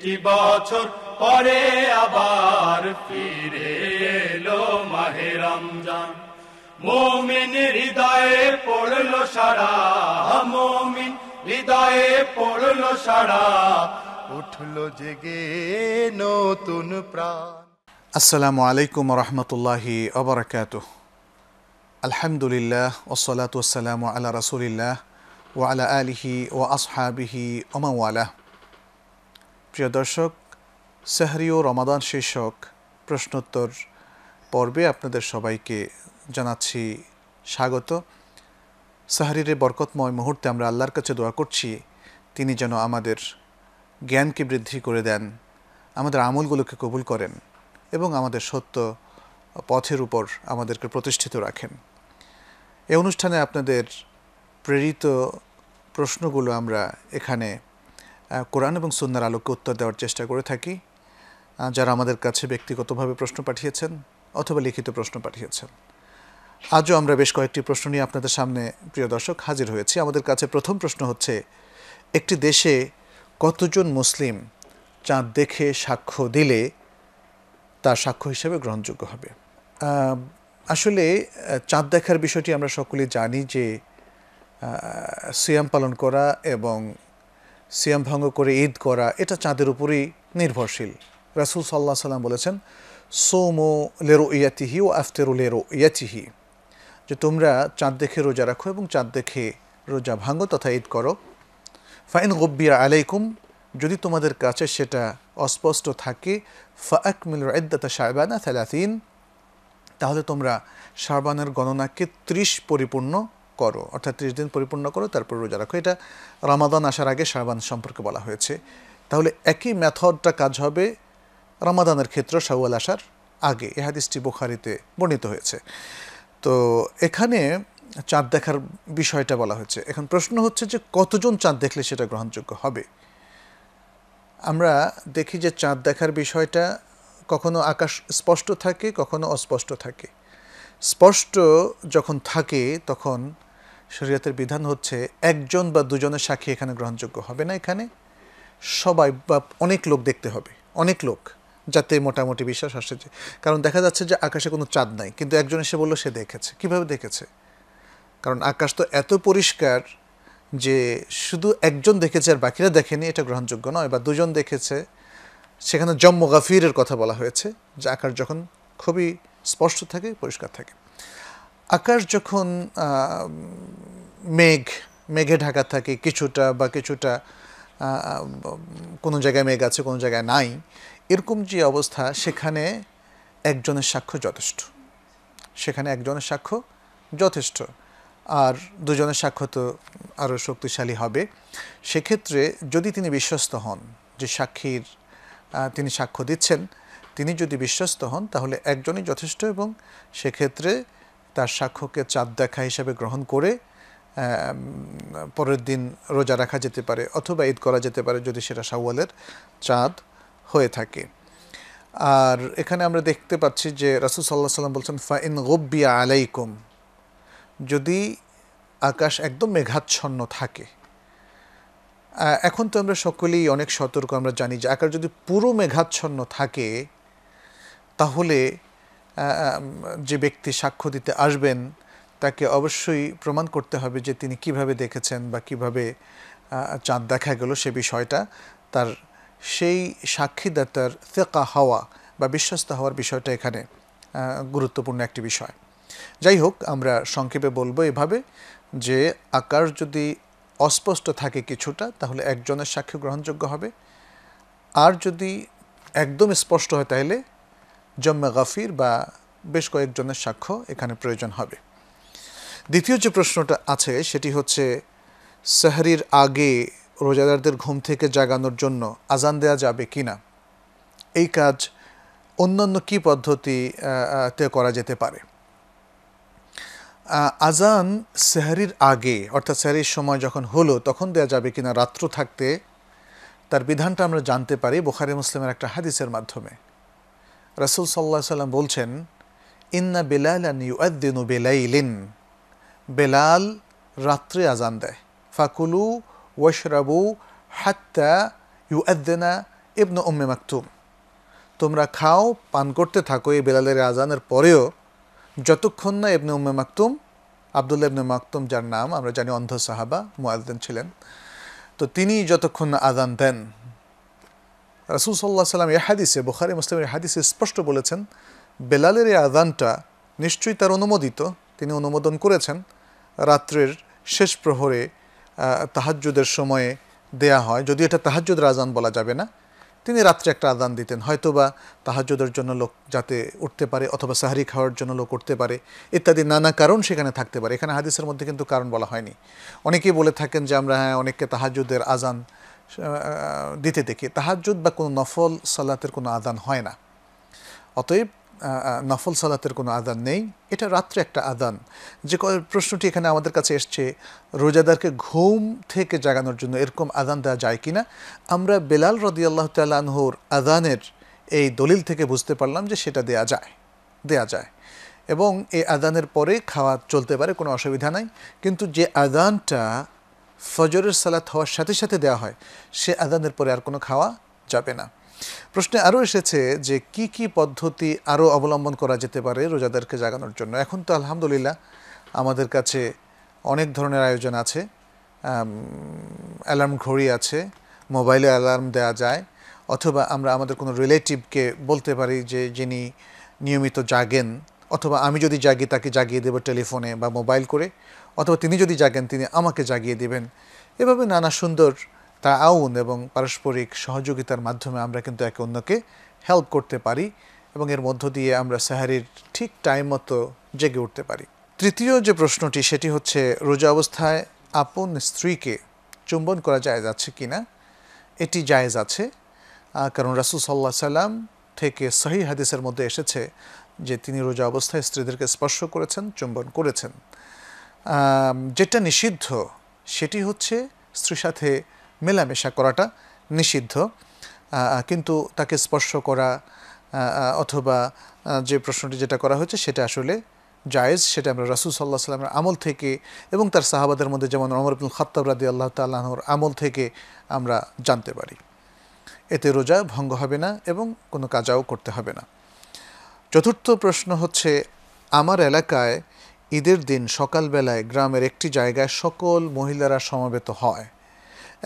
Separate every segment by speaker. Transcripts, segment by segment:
Speaker 1: একটি বছর পরে আবার ফিরে এলো মাহে রমজান। মুমিন হৃদয়ে পড়লো সাড়া, মুমিন হৃদয়ে পড়লো সাড়া, উঠলো জেগে নতুন প্রাণ।
Speaker 2: আসসালামু আলাইকুম ওয়া রাহমাতুল্লাহি ওয়া বারাকাতুহু। আলহামদুলিল্লাহ ওয়াসসালাতু ওয়াসসালামু আলা রাসূলিল্লাহ ওয়া আলা আলিহি ওয়া আসহাবিহি ওয়া মান ওয়ালাহ। প্রিয় দর্শক, সেহরি ও রমাদান শীর্ষক প্রশ্নোত্তর পর্বে আপনাদের সবাইকে জানাচ্ছি স্বাগত। সেহরির বরকতময় মুহূর্তে আমরা আল্লাহর কাছে দোয়া করছি তিনি যেন আমাদের জ্ঞানকে বৃদ্ধি করে দেন, আমাদের আমলগুলোকে কবুল করেন এবং আমাদের সত্য পথের উপর আমাদেরকে প্রতিষ্ঠিত রাখেন। এই অনুষ্ঠানে আপনাদের প্রেরিত প্রশ্নগুলো আমরা এখানে কোরআন এবং সুন্নাহর আলোকে উত্তর দেওয়ার চেষ্টা করে থাকি। যারা আমাদের কাছে ব্যক্তিগতভাবে প্রশ্ন পাঠিয়েছেন অথবা লিখিত প্রশ্ন পাঠিয়েছেন, আজও আমরা বেশ কয়েকটি প্রশ্ন নিয়ে আপনাদের সামনে প্রিয় দর্শক হাজির হয়েছি। আমাদের কাছে প্রথম প্রশ্ন হচ্ছে, একটি দেশে কতজন মুসলিম চাঁদ দেখে সাক্ষ্য দিলে তার সাক্ষ্য হিসেবে গ্রহণযোগ্য হবে? আসলে চাঁদ দেখার বিষয়টি আমরা সকলেই জানি যে সিয়াম পালন করা এবং সিয়াম ভঙ্গ করে ঈদ করা এটা চাঁদের উপরই নির্ভরশীল। রাসূল সাল্লাল্লাহু আলাইহি সাল্লাম বলেছেন, সোমো লেরো ইয়াতিহি ও আফতেরু লেরো ইয়াতিহি, যে তোমরা চাঁদ দেখে রোজা রাখো এবং চাঁদ দেখে রোজা ভাঙো তথা ঈদ করো। ফাইন গুব্বিয়া আলাইকুম, যদি তোমাদের কাছে সেটা অস্পষ্ট থাকে, ফাআকমিলুল ইদ্দাতা শাবানা 30, তাহলে তোমরা শাবানের গণনাকে 30 পরিপূর্ণ করো, অর্থাৎ 30 দিন পরিপূর্ণ করো, তারপর রোজা রাখো। এটা রমাদান আসার আগে শাবান সম্পর্কে বলা হয়েছে। তাহলে একই মেথডটা কাজ হবে রমাদানের ক্ষেত্রে শাওয়াল আসার আগে। এই হাদিসটি বুখারীতে বর্ণিত হয়েছে। তো এখানে চাঁদ দেখার বিষয়টা বলা হয়েছে। এখন প্রশ্ন হচ্ছে যে কতজন চাঁদ দেখলে সেটা গ্রহণযোগ্য হবে? আমরা দেখি যে চাঁদ দেখার বিষয়টা কখনো আকাশ স্পষ্ট থাকে, কখনো অস্পষ্ট থাকে। স্পষ্ট যখন থাকে তখন শরীয়তের বিধান হচ্ছে একজন বা দুজনের সাক্ষী এখানে গ্রহণযোগ্য হবে না। এখানে সবাই বা অনেক লোক দেখতে হবে, অনেক লোক, যাতে মোটামুটি বিশ্বাস আসে। কারণ দেখা যাচ্ছে যে আকাশে কোনো চাঁদ নাই, কিন্তু একজন এসে বললো সে দেখেছে। কিভাবে দেখেছে? কারণ আকাশ তো এত পরিষ্কার যে শুধু একজন দেখেছে আর বাকিরা দেখেনি, এটা গ্রহণযোগ্য নয়। বা দুজন দেখেছে, সেখানে জম্ম গাফিরের কথা বলা হয়েছে, যে আকাশ যখন খুবই স্পষ্ট থাকে, পরিষ্কার থাকে। আকাশ যখন মেঘে ঢাকা থাকে কিছুটা, বা কিছুটা কোনো জায়গায় মেঘ আছে, কোনো জায়গায় নাই, এরকম যে অবস্থা, সেখানে একজনের সাক্ষ্য যথেষ্ট। সেখানে একজনের সাক্ষ্য যথেষ্ট, আর দুজনের সাক্ষ্য তো আরও শক্তিশালী হবে। সেক্ষেত্রে যদি তিনি বিশ্বস্ত হন, যে সাক্ষীর তিনি সাক্ষ্য দিচ্ছেন, তিনি যদি বিশ্বস্ত হন, তাহলে একজনই যথেষ্ট, এবং সেক্ষেত্রে তার সাক্ষ্যকে চাঁদ দেখা হিসাবে গ্রহণ করে পরের দিন রোজা রাখা যেতে পারে অথবা ঈদ করা যেতে পারে, যদি সেটা শাওয়ালের চাঁদ হয়ে থাকে। আর এখানে আমরা দেখতে পাচ্ছি যে রাসূল সাল্লাল্লাহু আলাইহি সাল্লাম বলছেন, ফাইন গুব্বিয়া আলাইকুম, যদি আকাশ একদম মেঘাচ্ছন্ন থাকে। এখন তো আমরা সকলেই অনেক সতর্ক, আমরা জানি যে আকাশ যদি পুরো মেঘাচ্ছন্ন থাকে, তাহলে যে ব্যক্তি সাক্ষ্য দিতে আসবেন তাকে অবশ্যই প্রমাণ করতে হবে যে তিনি কিভাবে দেখেছেন বা কিভাবে চাঁদ দেখা গেল, সে বিষয়টা তার সেই সাক্ষীদাতার থেকা হওয়া বা বিশ্বস্ত হওয়ার বিষয়টা এখানে গুরুত্বপূর্ণ একটি বিষয়। যাই হোক, আমরা সংক্ষেপে বলবো এভাবে, যে আকাশ যদি অস্পষ্ট থাকে কিছুটা, তাহলে একজনের সাক্ষ্য গ্রহণযোগ্য হবে। আর যদি একদম স্পষ্ট হয়, তাহলে জম্মে গাফির বা বেশ কয়েকজনের সাক্ষ্য এখানে প্রয়োজন হবে। দ্বিতীয় যে প্রশ্নটা আছে সেটি হচ্ছে, সেহরির আগে রোজাদারদের ঘুম থেকে জাগানোর জন্য আজান দেওয়া যাবে কি না? এই কাজ অন্যান্য কী পদ্ধতিতে করা যেতে পারে? আজান সেহরির আগে, অর্থাৎ সেহরির সময় যখন হলো তখন দেওয়া যাবে কিনা রাত্র থাকতে, তার বিধানটা আমরা জানতে পারি বুখারী মুসলিমের একটা হাদিসের মাধ্যমে। রাসূল সাল্লাল্লাহু আলাইহি সাল্লাম বলছেন, ইন্না বেলালান ইউআদ্দিনু বিলাইলিন, বেলাল রাত্রে আজান দেয়, ফাকুলু ওয়াশরাবু হাত্তা ইউআদ্দিনা ইবনু উম্মে মাকতুম, তোমরা খাও পান করতে থাকো এই বেলালের আজানের পরেও, যতক্ষণ না ইবনে উম্মে মাকতুম, আবদুল্লাহ ইবনে মাকতুম যার নাম আমরা জানি অন্ধ সাহাবা মুয়াজ্জিন ছিলেন, তো তিনি যতক্ষণ না আজান দেন। রাসূল সাল্লাল্লাহু আলাইহি সাল্লাম এই হাদিসে, বুখারী মুসলিমের হাদিসে স্পষ্ট বলেছেন বেলালের এই আজানটা নিশ্চয়ই তার অনুমোদিত, তিনি অনুমোদন করেছেন। রাত্রের শেষ প্রহরে তাহাজ্জুদের সময়ে দেয়া হয়, যদি এটা তাহাজ্জুদের আজান বলা যাবে না, তিনি রাত্রে একটা আজান দিতেন, হয়তোবা তাহাজ্জুদের জন্য লোক যাতে উঠতে পারে, অথবা সাহরি খাওয়ার জন্য লোক উঠতে পারে, ইত্যাদি নানা কারণ সেখানে থাকতে পারে। এখানে হাদিসের মধ্যে কিন্তু কারণ বলা হয়নি। অনেকেই বলে থাকেন যে আমরা অনেককে তাহাজ্জুদের আজান দিতে দেখি। তাহাজ্জুদ বা কোনো নফল সালাতের কোনো আজান হয় না, অতএব নফল সালাতের কোনো আজান নেই, এটা রাত্রে একটা আজান। যে প্রশ্নটি এখানে আমাদের কাছে এসছে, রোজাদারকে ঘুম থেকে জাগানোর জন্য এরকম আজান দেওয়া যায় কিনা, আমরা বেলাল রাদিয়াল্লাহু তাআলা আনহুর আজানের এই দলিল থেকে বুঝতে পারলাম যে সেটা দেয়া যায় এবং এই আজানের পরে খাওয়া চলতে পারে, কোনো অসুবিধা নাই। কিন্তু যে আজানটা ফজরের সালাত হওয়ার সাথে সাথে দেওয়া হয়, সে আজানের পরে আর কোনো খাওয়া যাবে না। প্রশ্নে আরও এসেছে যে কি কি পদ্ধতি আরও অবলম্বন করা যেতে পারে রোজাদারকে জাগানোর জন্য। এখন তো আলহামদুলিল্লাহ আমাদের কাছে অনেক ধরনের আয়োজন আছে, অ্যালার্ম ঘড়ি আছে, মোবাইলে অ্যালার্ম দেওয়া যায়, অথবা আমরা আমাদের কোনো রিলেটিভকে বলতে পারি যে যিনি নিয়মিত জাগেন, অথবা আমি যদি জাগি তাকে জাগিয়ে দেব টেলিফোনে বা মোবাইল করে, অথবা তিনি যদি জাগেন তিনি আমাকে জাগিয়ে দেবেন। এভাবে নানা সুন্দর তাআউন এবং পারস্পরিক সহযোগিতার মাধ্যমে আমরা কিন্তু একে অন্যকে হেল্প করতে পারি এবং এর মধ্য দিয়ে আমরা সাহারির ঠিক টাইম মতো জেগে উঠতে পারি। তৃতীয় যে প্রশ্নটি সেটি হচ্ছে রোজা অবস্থায় আপন স্ত্রীকে চুম্বন করা জায়েজ আছে কি না। এটি জায়েজ আছে, কারণ রাসূল সাল্লাল্লাহু আলাইহি সাল্লাম থেকে সহিহ হাদিসের মধ্যে এসেছে যে তিনি রোজা অবস্থায় স্ত্রীদেরকে স্পর্শ করেছেন, চুম্বন করেছেন। যেটা নিষিদ্ধ সেটি হচ্ছে স্ত্রীর সাথে মেলামেশা করাটা নিষিদ্ধ, কিন্তু তাকে স্পর্শ করা অথবা যে প্রশ্নটি যেটা করা হয়েছে সেটা আসলে জায়েজ। সেটা আমরা রাসূল সাল্লাল্লাহু আলাইহি সাল্লামের আমল থেকে এবং তার সাহাবাদের মধ্যে যেমন ওমর ইবনুল খাত্তাব রাদিয়াল্লাহু তাআলা আনহুর আমল থেকে আমরা জানতে পারি। এতে রোজা ভঙ্গ হবে না এবং কোনো কাজাও করতে হবে না। চতুর্থ প্রশ্ন হচ্ছে, আমার এলাকায় ঈদের দিন সকালবেলায় গ্রামের একটি জায়গায় সকল মহিলারা সমবেত হয়।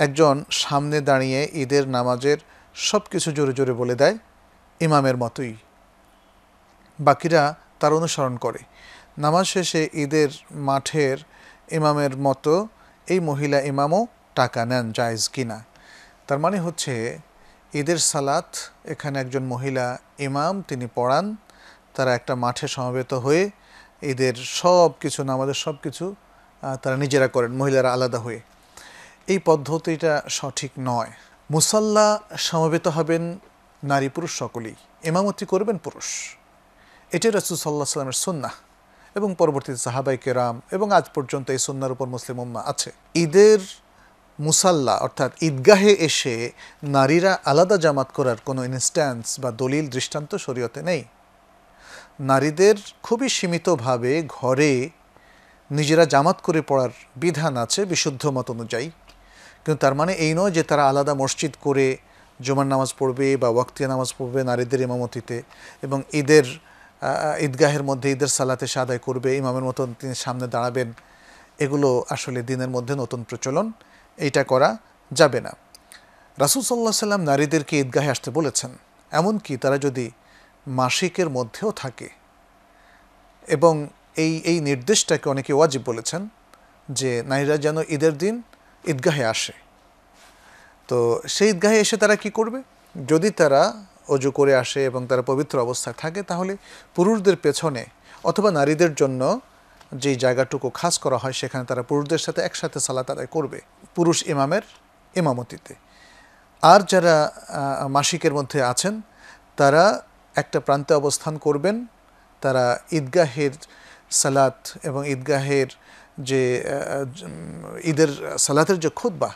Speaker 2: একজন সামনে দাঁড়িয়ে ঈদের নামাজের সব কিছু জোরে জোরে বলে দেয় ইমামের মতোই, বাকিরা তার অনুসরণ করে। নামাজ শেষে ঈদের মাঠের ইমামের মতো এই মহিলা ইমামও টাকা নেন, জায়েজ কিনা। তার মানে হচ্ছে ঈদের সালাত এখানে একজন মহিলা ইমাম তিনি পড়ান, তারা একটা মাঠে সমবেত হয়ে ঈদের সব কিছু, নামাজের সব কিছু তারা নিজেরা করেন, মহিলারা আলাদা হয়ে। এই পদ্ধতিটা সঠিক নয়। মুসাল্লা সমবেত হবেন নারী পুরুষ সকলেই, ইমামতি করবেন পুরুষ। এটি রাসূল সাল্লাল্লাহু আলাইহি ওয়াসাল্লামের সুন্নাহ এবং পরবর্তীতে সাহাবায়ে কেরাম এবং আজ পর্যন্ত এই সুন্নাহর উপর মুসলিম উম্মাহ আছে। ঈদের মুসাল্লা অর্থাৎ ঈদগাহে এসে নারীরা আলাদা জামাত করার কোনো ইনস্ট্যান্স বা দলিল দৃষ্টান্ত শরীয়তে নেই। নারীদের খুবই সীমিতভাবে ঘরে নিজেরা জামাত করে পড়ার বিধান আছে বিশুদ্ধ মত অনুযায়ী, কিন্তু তার মানে এই নয় যে তারা আলাদা মসজিদ করে জুমার নামাজ পড়বে বা ওয়াক্তিয়া নামাজ পড়বে নারীদের ইমামতিতে এবং ঈদগাহের মধ্যে ঈদের সালাতে আদায় করবে, ইমামের মতন তিনি সামনে দাঁড়াবেন। এগুলো আসলে দিনের মধ্যে নতুন প্রচলন, এইটা করা যাবে না। রাসূল সাল্লাল্লাহু আলাইহি সাল্লাম নারীদেরকে ঈদগাহে আসতে বলেছেন, এমনকি তারা যদি মাসিকের মধ্যেও থাকে, এবং এই নির্দেশটাকে অনেকে ওয়াজিব বলেছেন যে নারীরা যেন ঈদের দিন ঈদগাহে আসে। তো সেই ঈদগাহে এসে তারা কি করবে? যদি তারা অজু করে আসে এবং তারা পবিত্র অবস্থায় থাকে, তাহলে পুরুষদের পেছনে অথবা নারীদের জন্য যেই জায়গাটুকু খাস করা হয় সেখানে তারা পুরুষদের সাথে একসাথে সালাত আদায় করবে পুরুষ ইমামের ইমামতিতে। আর যারা মাসিকের মধ্যে আছেন তারা একটা প্রান্তে অবস্থান করবেন, তারা ঈদগাহের সালাত এবং ঈদগাহের যে ঈদের সালাতের যে খুতবা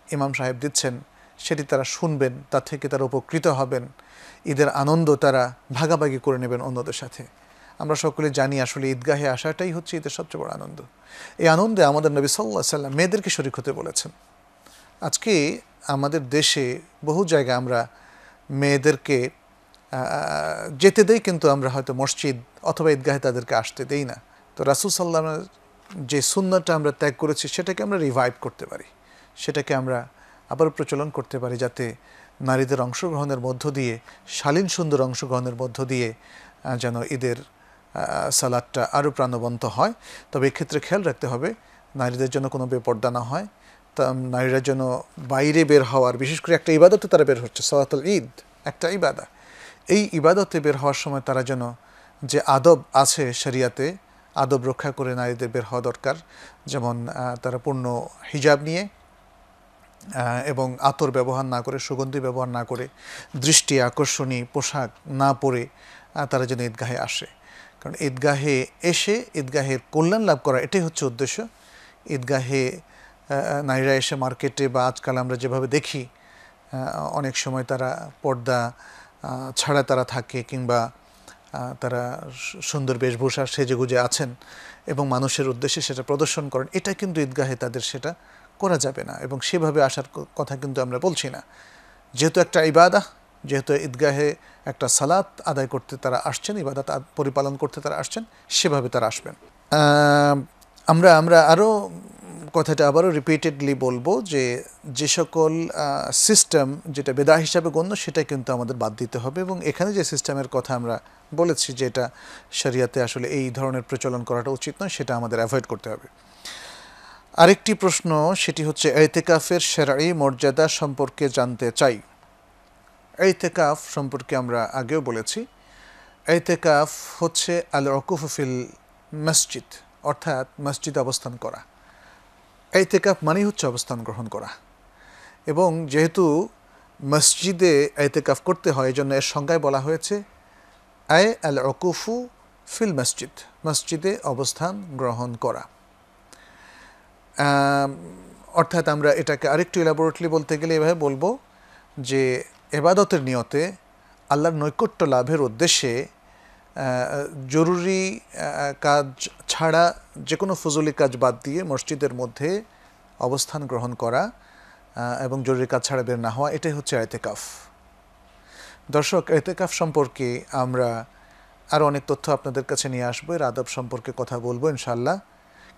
Speaker 2: ইমাম সাহেব দিচ্ছেন সেটি তারা শুনবেন, তা থেকে তারা উপকৃত হবেন। ঈদের আনন্দ তারা ভাগাভাগি করে নেবেন অন্যদের সাথে। আমরা সকলে জানি আসলে ঈদগাহে আসাটাই হচ্ছে ঈদের সবচেয়ে বড় আনন্দ। এই আনন্দে আমাদের নবী সাল্লাল্লাহু আলাইহি ওয়াসাল্লাম মেয়েদেরকে শরীক হতে বলেছেন। আজকে আমাদের দেশে বহু জায়গায় আমরা মেয়েদেরকে যেতে দেই, কিন্তু আমরা হয়তো মসজিদ অথবা ঈদগাহে তাদেরকে আসতে দেই না। তো রাসূল সাল্লাল্লাহু আলাইহি ওয়াসাল্লামের যে সুন্নাহটা আমরা ত্যাগ করেছি সেটাকে আমরা রিভাইভ করতে পারি, সেটাকে আমরা আবার প্রচলন করতে পারি, যাতে নারীদের অংশগ্রহণের মধ্য দিয়ে, শালীন সুন্দর অংশগ্রহণের মধ্য দিয়ে যেন ঈদের সালাদটা আরও প্রাণবন্ত হয়। তবে এক্ষেত্রে খেয়াল রাখতে হবে নারীদের জন্য কোনো বেপর্দা না হয়, তা নারীরা যেন বাইরে বের হওয়ার, বিশেষ করে একটা ইবাদতে তারা বের হচ্ছে, সালাতুল ঈদ একটা ইবাদত, এই ইবাদতে বের হওয়ার সময় তারা যেন যে আদব আছে শরিয়াতে, আদব রক্ষা করে নারীদের বের হওয়া দরকার। যেমন তারা পূর্ণ হিজাব নিয়ে এবং আতর ব্যবহার না করে, সুগন্ধি ব্যবহার না করে, দৃষ্টি আকর্ষণী পোশাক না পরে তারা যেন ঈদগাহে আসে। কারণ ঈদগাহে এসে ঈদগাহের কল্যাণ লাভ করা, এটাই হচ্ছে উদ্দেশ্য। ঈদগাহে নারীরা এসে মার্কেটে বা আজকাল আমরা যেভাবে দেখি অনেক সময় তারা পর্দা ছাড়া তারা থাকে, কিংবা তারা সুন্দর বেশভূষা সেজেগুজে আছেন এবং মানুষের উদ্দেশ্যে সেটা প্রদর্শন করেন, এটা কিন্তু ঈদগাহে তাদের সেটা করা যাবে না, এবং সেভাবে আসার কথা কিন্তু আমরা বলছি না। যেহেতু একটা ইবাদত, যেহেতু ঈদগাহে একটা সালাত আদায় করতে তারা আসছেন, ইবাদত পরিপালন করতে তারা আসছেন, সেভাবে তারা আসবেন। আমরা আরও কথাটা আবারও রিপিটেডলি বলবো যে সকল সিস্টেম যেটা বেদা হিসাবে গণ্য সেটা কিন্তু আমাদের বাদ দিতে হবে, এবং এখানে যে সিস্টেমের কথা আমরা বলেছি যে এটা শরিয়াতে আসলে এই ধরনের প্রচলন করাটা উচিত নয়, সেটা আমাদের অ্যাভয়েড করতে হবে। আরেকটি প্রশ্ন, সেটি হচ্ছে ইতিকাফের শরঈ মর্যাদা সম্পর্কে জানতে চাই। ইতিকাফ সম্পর্কে আমরা আগেও বলেছি, ইতিকাফ হচ্ছে আল উকুফু ফিল মসজিদ, অর্থাৎ মসজিদে অবস্থান করা। ইতিকাফ মানেই হচ্ছে অবস্থান গ্রহণ করা, এবং যেহেতু মসজিদে ইতিকাফ করতে হয়, এই জন্য এর সংজ্ঞায় বলা হয়েছে আল উকুফু ফিল মসজিদ, মসজিদে অবস্থান গ্রহণ করা। অর্থাৎ আমরা এটাকে আরেকটু ইলাবোরেটলি বলতে গেলে এভাবে বলবো যে ইবাদতের নিয়তে, আল্লাহর নৈকট্য লাভের উদ্দেশ্যে জরুরি কাজ ছাড়া যে কোনো ফজলি কাজ বাদ দিয়ে মসজিদের মধ্যে অবস্থান গ্রহণ করা এবং জরুরি কাজ ছাড়া বের না হওয়া, এটাই হচ্ছে ইতিকাফ। দর্শক, ইতিকাফ সম্পর্কে আমরা আরও অনেক তথ্য আপনাদের কাছে নিয়ে আসবো, এর আদব সম্পর্কে কথা বলবো ইনশাআল্লাহ,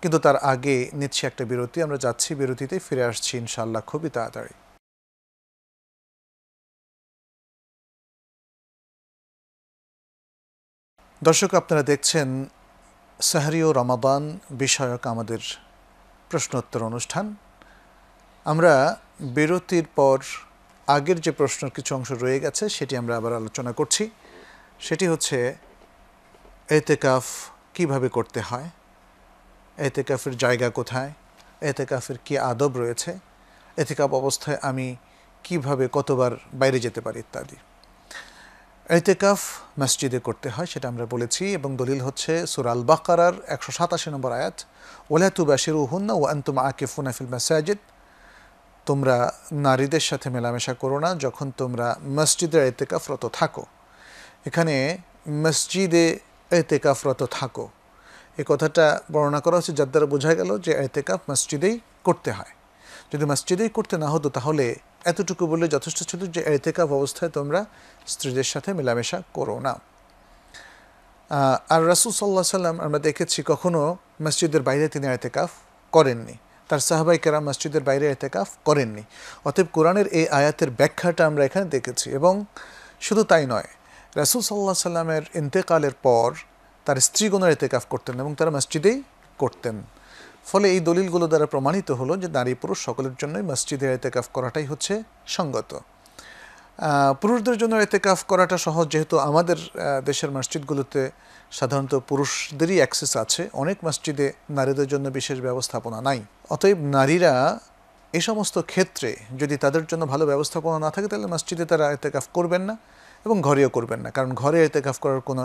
Speaker 2: কিন্তু তার আগে নিচ্ছি একটা বিরতি। আমরা যাচ্ছি বিরতিতে, ফিরে আসছি ইনশাআল্লাহ খুবই তাড়াতাড়ি। দর্শক, আপনারা দেখছেন সাহরি ও রমাদান বিষয়ক আমাদের প্রশ্নোত্তর অনুষ্ঠান। আমরা বিরতির পর আগের যে প্রশ্নের কিছু অংশ রয়ে গেছে সেটি আমরা আবার আলোচনা করছি। সেটি হচ্ছে ইতিকাফ কিভাবে করতে হয়, ইতিকাফের জায়গা কোথায়, ইতিকাফের কী আদব রয়েছে, ইতিকাফ অবস্থায় আমি কিভাবে কতবার বাইরে যেতে পারি ইত্যাদি। ইতিকাফ মসজিদে করতে হয় সেটা আমরা বলেছি, এবং দলিল হচ্ছে সূরা আল বাকারার 187 নম্বর আয়াত, ওয়ালা তুবাশিরুহুন্না ওয়া আনতুম আকিফুনা ফিল মাসাজিদ, তোমরা নারীদের সাথে মেলামেশা করো না যখন তোমরা মসজিদে ইতিকাফরত থাকো। এখানে মসজিদে ইতিকাফরত থাকো এই কথাটা বর্ণনা করা হচ্ছে, যার দ্বারা বোঝা গেল যে ইতিকাফ মসজিদেই করতে হয়। যদি মসজিদেই করতে না হতো তাহলে এতটুকু বলে যথেষ্ট ছিল যে ইতিকাফ অবস্থায় তোমরা স্ত্রীদের সাথে মেলামেশা করো না। আর রাসূল সাল্লাল্লাহু আলাইহি সাল্লাম আমরা দেখেছি কখনো মসজিদের বাইরে তিনি ইতিকাফ করেননি, তার সাহাবায়ে কেরাম মসজিদের বাইরে ইতিকাফ করেননি। অতএব কোরআনের এই আয়াতের ব্যাখ্যাটা আমরা এখানে দেখেছি। এবং শুধু তাই নয়, রাসূল সাল্লাল্লাহু আলাইহি সাল্লামের ইন্তেকালের পর তার স্ত্রীগণের ইতিকাফ করতেন এবং তারা মসজিদেই করতেন। ফলে এই দলিলগুলো দ্বারা প্রমাণিত হলো যে নারী পুরুষ সকলের জন্যই মসজিদে ইতিকাফ করাটাই হচ্ছে সঙ্গত। পুরুষদের জন্য ইতিকাফ করাটা সহজ, যেহেতু আমাদের দেশের মসজিদগুলোতে সাধারণত পুরুষদেরই অ্যাক্সেস আছে, অনেক মসজিদে নারীদের জন্য বিশেষ ব্যবস্থাপনা নাই। অতএব নারীরা এই সমস্ত ক্ষেত্রে যদি তাদের জন্য ভালো ব্যবস্থাপনা না থাকে তাহলে মসজিদে তারা ইতিকাফ করবেন না এবং ঘরেও করবেন না, কারণ ঘরে ইতিকাফ করার কোনো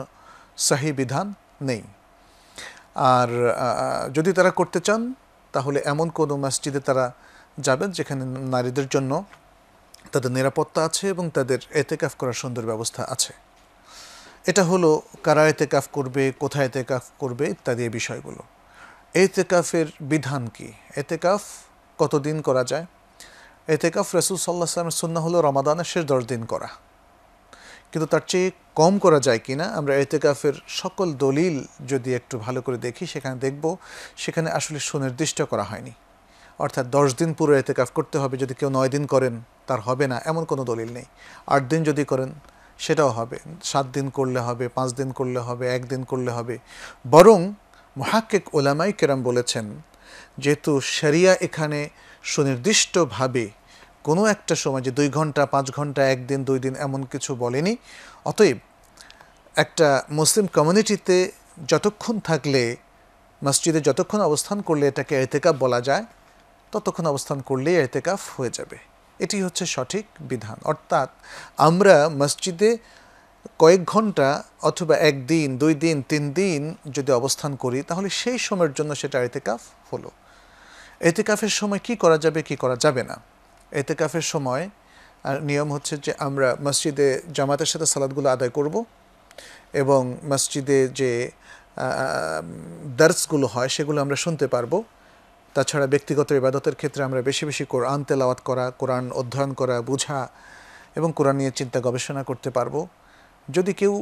Speaker 2: সহি বিধান নেই। আর যদি তারা করতে চান তাহলে এমন কোনো মসজিদে তারা যাবেন যেখানে নারীদের জন্য তাদের নিরাপত্তা আছে এবং তাদের ইতিকাফ করার সুন্দর ব্যবস্থা আছে। এটা হলো কারা ইতিকাফ করবে, কোথায় ইতিকাফ করবে ইত্যাদি এই বিষয়গুলো। ইতিকাফের বিধান কি, ইতিকাফ কতদিন করা যায়? ইতিকাফ রাসূল সাল্লাল্লাহু আলাইহি ওয়াসাল্লামের সুন্নাহ হলো রমাদানের শেষ 10 দিন করা। কিন্তু তার চেয়ে কম করা যায় কি না, আমরা এতেকাফের সকল দলিল যদি একটু ভালো করে দেখি, সেখানে দেখব সেখানে আসলে সুনির্দিষ্ট করা হয়নি। অর্থাৎ 10 দিন পুরো এতেকাফ করতে হবে, যদি কেউ 9 দিন করেন তার হবে না, এমন কোনো দলিল নেই। 8 দিন যদি করেন সেটাও হবে, 7 দিন করলে হবে, 5 দিন করলে হবে, 1 দিন করলে হবে। বরং মুহাক্কিক উলামায়ে কেরাম বলেছেন, যেহেতু শরিয়া এখানে সুনির্দিষ্টভাবে কোনো একটা সময় যে 2 ঘন্টা, 5 ঘন্টা, 1 দিন, 2 দিন এমন কিছু বলেনি, অতএব একটা মুসলিম কমিউনিটিতে যতক্ষণ থাকলে, মসজিদে যতক্ষণ অবস্থান করলে এটাকে এতেকাফ বলা যায়, ততক্ষণ অবস্থান করলেই এতেকাফ হয়ে যাবে। এটি হচ্ছে সঠিক বিধান। অর্থাৎ আমরা মসজিদে কয়েক ঘন্টা অথবা 1 দিন, 2 দিন, 3 দিন যদি অবস্থান করি, তাহলে সেই সময়ের জন্য সেটা এতেকাফ হলো। এতেকাফের সময় কি করা যাবে, কি করা যাবে না? এতেকাফের সময় নিয়ম হচ্ছে যে আমরা মসজিদে জামাতের সাথে সালাতগুলো আদায় করব, এবং মসজিদে যে দার্সগুলো হয় সেগুলো আমরা শুনতে পারবো। তাছাড়া ব্যক্তিগত ইবাদতের ক্ষেত্রে আমরা বেশি বেশি কোরআন তেলাওয়াত করা, কোরআন অধ্যয়ন করা, বোঝা এবং কোরআন নিয়ে চিন্তা গবেষণা করতে পারবো। যদি কেউ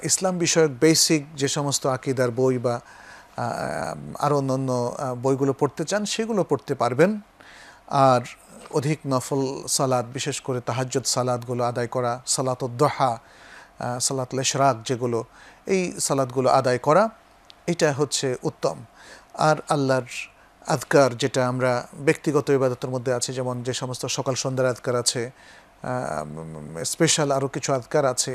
Speaker 2: ইসলাম বিষয়ক বেসিক যে সমস্ত আকীদার বই বা আরও অন্যান্য বইগুলো পড়তে চান, সেগুলো পড়তে পারবেন। আর অধিক নফল সালাত, বিশেষ করে তাহাজ্জুদ সালাতগুলো আদায় করা, সালাতুদ দুহা, সালাতুল ইশরাক, যেগুলো এই সালাতগুলো আদায় করা, এটা হচ্ছে উত্তম। আর আল্লাহর আযকার, যেটা আমরা ব্যক্তিগত ইবাদতের মধ্যে আছে, যেমন যে সমস্ত সকাল সন্ধ্যার আযকার আছে, স্পেশাল আরও কিছু আযকার আছে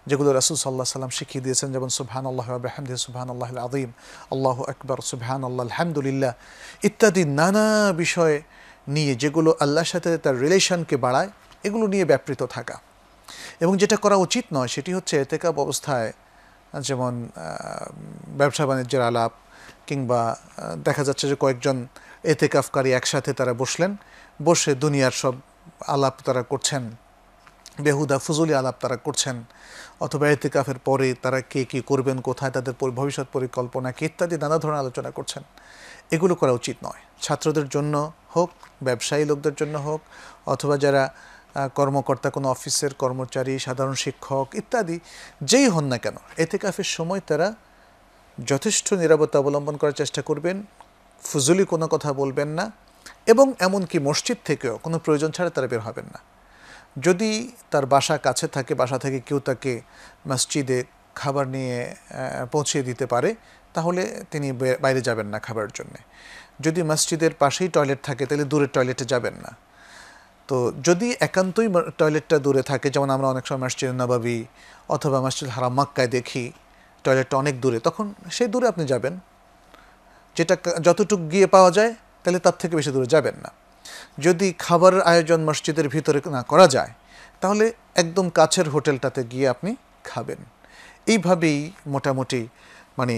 Speaker 2: যেগুলো রাসূল সাল্লাল্লাহু আলাইহি ওয়াসাল্লাম শিখিয়ে দিয়েছেন, যেমন সুবহানাল্লাহি ওয়া বিহামদিহি, সুবহানাল্লাহিল আযীম, আল্লাহু আকবার, সুবহানাল্লাহ, আলহামদুলিল্লাহ ইত্যাদি নানা বিষয় নিয়ে, যেগুলো আল্লাহর সাথে তার রিলেশনকে বাড়ায়, এগুলো নিয়ে ব্যাপৃত থাকা। এবং যেটা করা উচিত নয় সেটি হচ্ছে এতেকাফ অবস্থায় যেমন ব্যবসা বাণিজ্যের আলাপ, কিংবা দেখা যাচ্ছে যে কয়েকজন এতেকাফকারী একসাথে তারা বসলেন, বসে দুনিয়ার সব আলাপ তারা করছেন, বেহুদা ফুজুলি আলাপ তারা করছেন, অথবা এতেকাফের পরে তারা কে কী করবেন, কোথায় তাদের ভবিষ্যৎ পরিকল্পনা কি, ইত্যাদি নানা ধরনের আলোচনা করছেন। এগুলো করা উচিত নয়। ছাত্রদের জন্য হোক, ব্যবসায়ী লোকদের জন্য হোক, অথবা যারা কর্মকর্তা, কোনো অফিসের কর্মচারী, সাধারণ শিক্ষক ইত্যাদি যেই হন না কেন, এতেকাফের সময় তারা যথেষ্ট নিরাপত্তা অবলম্বন করার চেষ্টা করবেন, ফুজুলি কোনো কথা বলবেন না, এবং এমনকি মসজিদ থেকেও কোনো প্রয়োজন ছাড়া তারা বের হবেন না। যদি তার বাসা কাছে থাকে, বাসা থেকে কেউ তাকে মসজিদে খাবার নিয়ে পৌঁছিয়ে দিতে পারে, তাহলে তিনি বাইরে যাবেন না খাবারের জন্যে। যদি মসজিদের পাশেই টয়লেট থাকে, তাহলে দূরের টয়লেটে যাবেন না। তো যদি একান্তই টয়লেটটা দূরে থাকে, যেমন আমরা অনেক সময় মসজিদ নববী অথবা মসজিদ হারাম মক্কায় দেখি টয়লেটটা অনেক দূরে, তখন সেই দূরে আপনি যাবেন, যেটা যতটুকু গিয়ে পাওয়া যায়, তাহলে তার থেকে বেশি দূরে যাবেন না। যদি খাবারের আয়োজন মসজিদের ভিতরে না করা যায়, তাহলে একদম কাছের হোটেলটাতে গিয়ে আপনি খাবেন। এইভাবেই মোটামুটি মানে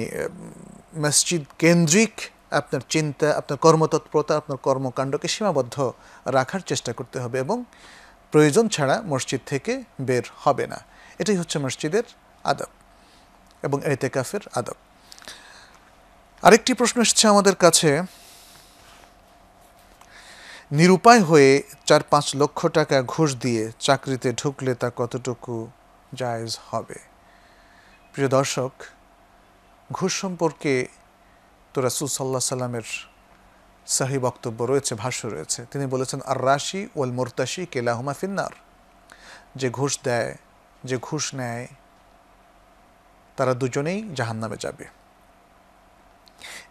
Speaker 2: মসজিদ কেন্দ্রিক আপনার চিন্তা, আপনার কর্মতৎপরতা, আপনার কর্মকাণ্ডকে সীমাবদ্ধ রাখার চেষ্টা করতে হবে, এবং প্রয়োজন ছাড়া মসজিদ থেকে বের হবে না। এটাই হচ্ছে মসজিদের আদব এবং এতেকাফের আদব। আরেকটি প্রশ্ন এসেছে আমাদের কাছে, নিরুপায় হয়ে 4-5 লক্ষ টাকা ঘুষ দিয়ে চাকরিতে ঢুকলে তা কতটুকু জায়েজ হবে? প্রিয় দর্শক, ঘুষ সম্পর্কে তো রাসূল সাল্লাল্লাহু আলাইহি সাল্লামের সহিহ বক্তব্য রয়েছে, ভাষ্য রয়েছে। তিনি বলেছেন, আর রাশি ওয়াল মুরতাশি কিলাহুমা ফিন্নার। যে ঘুষ দেয়, যে ঘুষ নেয়, তারা দুজনেই জাহান্নামে যাবে।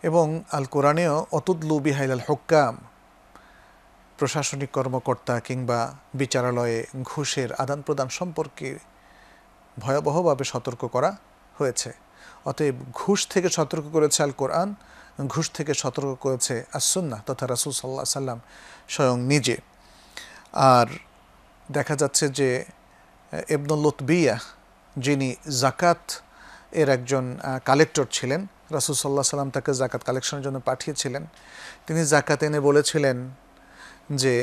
Speaker 2: এবং আল কোরআনেও অতুদলু বিহাইলাল হুক্কাম, প্রশাসনিক কর্মকর্তা কিংবা বিচারালয়ে ঘুষের আদান প্রদান সম্পর্কে ভয়াবহভাবে সতর্ক করা হয়েছে। অতএব ঘুষ থেকে সতর্ক করেছে আল কোরআন, ঘুষ থেকে সতর্ক করেছে আস-সুন্নাহ তথা রাসূল সাল্লাল্লাহু আলাইহি সাল্লাম স্বয়ং নিজে। আর দেখা যাচ্ছে যে ইবনুল লুতবিয়া, যিনি জাকাত এর একজন কালেক্টর ছিলেন, রাসূল সাল্লাল্লাহু আলাইহি সাল্লাম তাকে জাকাত কালেকশনের জন্য পাঠিয়েছিলেন। তিনি জাকাত এনে বলেছিলেন যে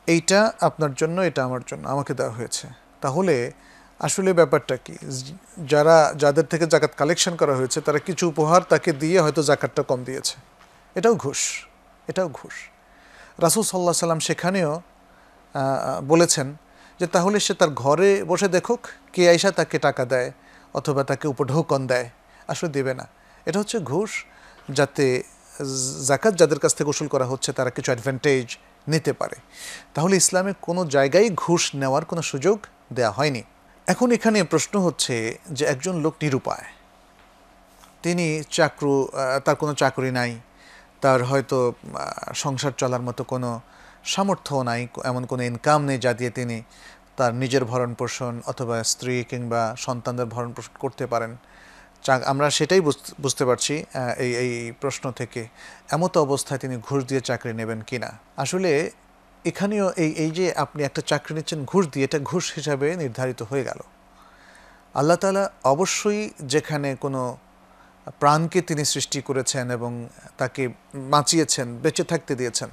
Speaker 2: এইটা আপনার জন্য, এটা আমার জন্য, আমাকে দেওয়া হয়েছে। তাহলে আসলে ব্যাপারটা কি, যাদের থেকে জাকাত কালেকশন করা হয়েছে তারা কিছু উপহার তাকে দিয়ে হয়তো জাকাতটা কম দিয়েছে, এটাও ঘুষ, এটাও ঘুষ। রাসূল সাল্লাল্লাহু আলাইহি সাল্লাম সেখানেও বলেছেন যে তাহলে সে তার ঘরে বসে দেখুক কে আইসা তাকে টাকা দেয় অথবা তাকে উপঢৌকন দেয়, আসলে দেবে না। এটা হচ্ছে ঘুষ, যাতে জাকাত যাদের কাছ থেকে উসুল করা হচ্ছে তারা কিছু অ্যাডভান্টেজ নিতে পারে। তাহলে ইসলামে কোনো জায়গায় ঘুষ নেওয়ার কোনো সুযোগ দেয়া হয়নি। এখন এখানে প্রশ্ন হচ্ছে যে একজন লোক নিরুপায়, তিনি তার কোনো চাকরি নাই, তার হয়তো সংসার চলার মতো কোনো সামর্থ্য নাই, এমন কোনো ইনকাম নেই যা দিয়ে তিনি তার নিজের ভরণ পোষণ অথবা স্ত্রী কিংবা সন্তানদের ভরণ পোষণ করতে পারেন। আমরা সেটাই বুঝতে পারছি এই প্রশ্ন থেকে, এমতো অবস্থায় তিনি ঘুষ দিয়ে চাকরি নেবেন কিনা। আসলে এখানেও এই যে আপনি একটা চাকরি নিচ্ছেন ঘুষ দিয়ে, এটা ঘুষ হিসাবে নির্ধারিত হয়ে গেল। আল্লাহ তাআলা অবশ্যই যেখানে কোনো প্রাণকে তিনি সৃষ্টি করেছেন এবং তাকে বাঁচিয়েছেন, বেঁচে থাকতে দিয়েছেন,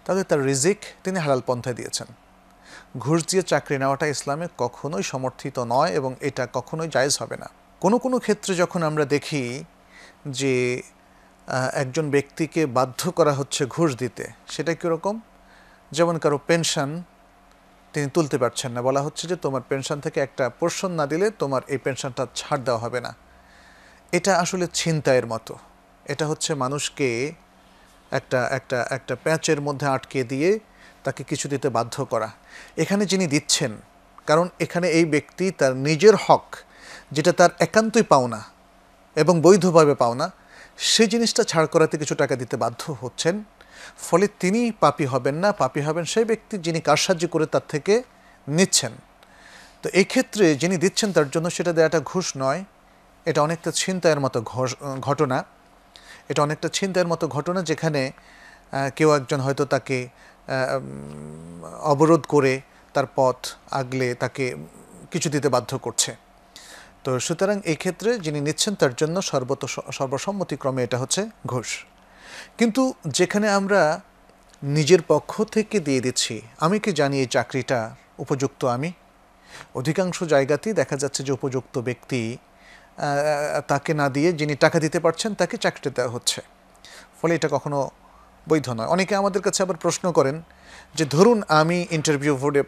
Speaker 2: তাহলে তার রিজিক তিনি হালাল পন্থায় দিয়েছেন। ঘুষ দিয়ে চাকরি নেওয়াটা ইসলামে কখনোই সমর্থিত নয় এবং এটা কখনোই জায়েজ হবে না। কোনো কোনো ক্ষেত্রে যখন আমরা দেখি যে একজন ব্যক্তিকে বাধ্য করা হচ্ছে ঘুষ দিতে, সেটা কীরকম? যেমন কারো পেনশন তিনি তুলতে পারছেন না, বলা হচ্ছে যে তোমার পেনশন থেকে একটা পোর্শন না দিলে তোমার এই পেনশনটা ছাড় দেওয়া হবে না। এটা আসলে ছিনতাইয়ের মতো। এটা হচ্ছে মানুষকে একটা একটা একটা প্যাচের মধ্যে আটকে দিয়ে তাকে কিছু দিতে বাধ্য করা। এখানে যিনি দিচ্ছেন, কারণ এখানে এই ব্যক্তি তার নিজের হক, যেটা তার একান্তই পাওনা এবং বৈধভাবে পাওনা, সেই জিনিসটা ছাড় করাতে কিছু টাকা দিতে বাধ্য হচ্ছেন। ফলে তিনি পাপী হবেন না, পাপী হবেন সেই ব্যক্তি যিনি কারসাজি করে তার থেকে নিচ্ছেন। তো এই ক্ষেত্রে যিনি দিচ্ছেন তার জন্য সেটা দেওয়াটা ঘুষ নয়, এটা অনেকটা ছিনতাইয়ের মতো ঘটনা। এটা অনেকটা ছিনতাইয়ের মতো ঘটনা, যেখানে কেউ একজন হয়তো তাকে অবরোধ করে তার পথ আগলে তাকে কিছু দিতে বাধ্য করছে। তো সুতরাং এই ক্ষেত্রে যিনি নিচ্ছেন তার জন্য সর্বসম্মতিক্রমে এটা হচ্ছে ঘুষ। কিন্তু যেখানে আমরা নিজের পক্ষ থেকে দিয়ে দিচ্ছি, আমি কি জানি এই চাকরিটা উপযুক্ত, আমি অধিকাংশ জায়গাতেই দেখা যাচ্ছে যে উপযুক্ত ব্যক্তি তাকে না দিয়ে যিনি টাকা দিতে পারছেন তাকে চাকরি দেওয়া হচ্ছে। ফলে এটা কখনো বৈধ নয়। অনেকে আমাদের কাছে আবার প্রশ্ন করেন যে ধরুন আমি ইন্টারভিউ বোর্ডে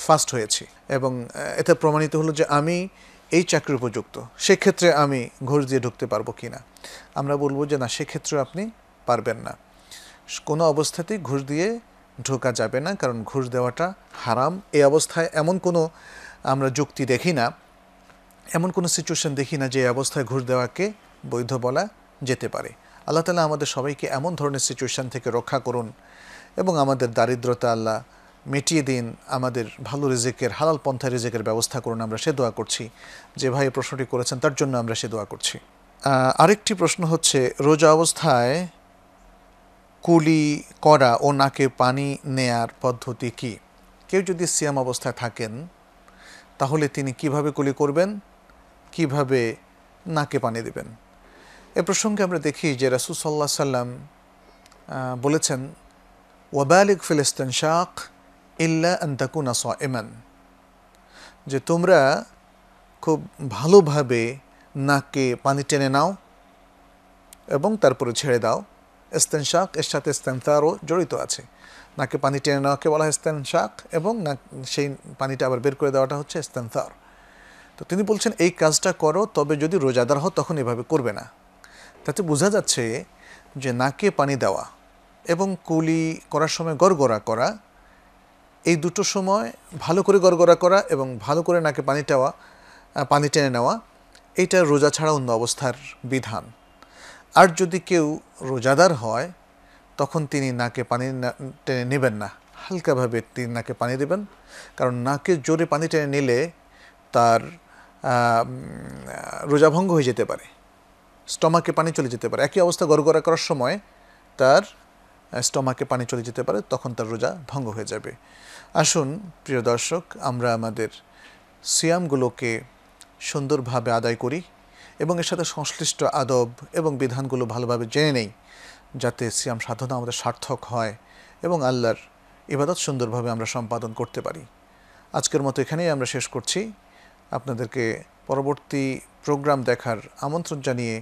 Speaker 2: ফার্স্ট হয়েছি এবং এতে প্রমাণিত হলো যে আমি এই চাকরির উপযুক্ত, সেক্ষেত্রে আমি ঘুষ দিয়ে ঢুকতে পারবো কি না? আমরা বলবো যে না, সেক্ষেত্রে আপনি পারবেন না। কোনো অবস্থাতেই ঘুষ দিয়ে ঢোকা যাবে না, কারণ ঘুষ দেওয়াটা হারাম। এই অবস্থায় এমন কোনো আমরা যুক্তি দেখি না, এমন কোনো সিচুয়েশন দেখি না যে এই অবস্থায় ঘুষ দেওয়াকে বৈধ বলা যেতে পারে। আল্লাহ তাআলা আমাদের সবাইকে এমন ধরনের সিচুয়েশন থেকে রক্ষা করুন এবং আমাদের দারিদ্রতা আল্লাহ মিটিয়ে দিন, আমাদের ভালো রিজিকের, হালাল পন্থা রিজিকের ব্যবস্থা করুন। আমরা সে দোয়া করছি। যে ভাই প্রশ্নটি করেছেন তার জন্য আমরা সে দোয়া করছি। আরেকটি প্রশ্ন হচ্ছে, রোজা অবস্থায় কুলি করা ও নাকে পানি নেয়ার পদ্ধতি কি? কেউ যদি সিয়াম অবস্থায় থাকেন তাহলে তিনি কিভাবে কুলি করবেন, কিভাবে নাকে পানি দেবেন? এ প্রসঙ্গে আমরা দেখি যে রাসূল সাল্লাল্লাহু আলাইহি সাল্লাম বলেছেন, ওয়াবালিগ ফিল ইস্তিনশাক ইল্লা আন তাকুনা সাইমান, যে তোমরা খুব ভালোভাবে নাকে পানি টেনে নাও এবং তারপরে ছেড়ে দাও। ইস্তিনশাক এর সাথে ইস্তিনসারও জড়িত আছে। নাকে পানি টেনে নেওয়াকে বলা হয় ইস্তিনশাক এবং সেই পানিটা আবার বের করে দেওয়াটা হচ্ছে ইস্তিনসার। তো তিনি বলছেন এই কাজটা করো, তবে যদি রোজাদার হও তখন এভাবে করবে না। তাতে বোঝা যাচ্ছে যে নাকে পানি দেওয়া এবং কুলি করার সময় গড়গড়া করা, এই দুটো সময় ভালো করে গড়গড়া করা এবং ভালো করে নাকে পানি টেনে নেওয়া, এইটা রোজা ছাড়া অন্য অবস্থার বিধান। আর যদি কেউ রোজাদার হয় তখন তিনি নাকে পানি টেনে নেবেন না, হালকাভাবে তিনি নাকে পানি দেবেন। কারণ নাকে জোরে পানি টেনে নিলে তার রোজা ভঙ্গ হয়ে যেতে পারে, স্টমাকে পানি চলে যেতে পারে। একই অবস্থা গড়গড়া করার সময় তার স্টমাকে পানি চলে যেতে পারে, তখন তার রোজা ভঙ্গ হয়ে যাবে। আসুন প্রিয় দর্শক, আমরা আমাদের সিয়ামগুলোকে সুন্দরভাবে আদায় করি এবং এর সাথে সংশ্লিষ্ট আদব এবং বিধানগুলো ভালোভাবে জেনে নেই, যাতে সিয়াম সাধনা আমাদের সার্থক হয় এবং আল্লাহর ইবাদত সুন্দরভাবে আমরা সম্পাদন করতে পারি। আজকের মতো এখানেই আমরা শেষ করছি। আপনাদেরকে পরবর্তী প্রোগ্রাম দেখার আমন্ত্রণ জানিয়ে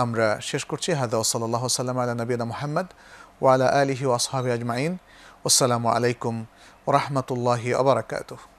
Speaker 2: আমরা শেষ করছি। হাদা সাল্লাল্লাহু সাল্লাম আলা নবিয়িনা মুহাম্মদ ওয়া আলা আলিহি ওয়া আসহাবিহি আজমাইন। আসসালামু আলাইকুম ওয়া রাহমাতুল্লাহি ওয়া বারাকাতুহু।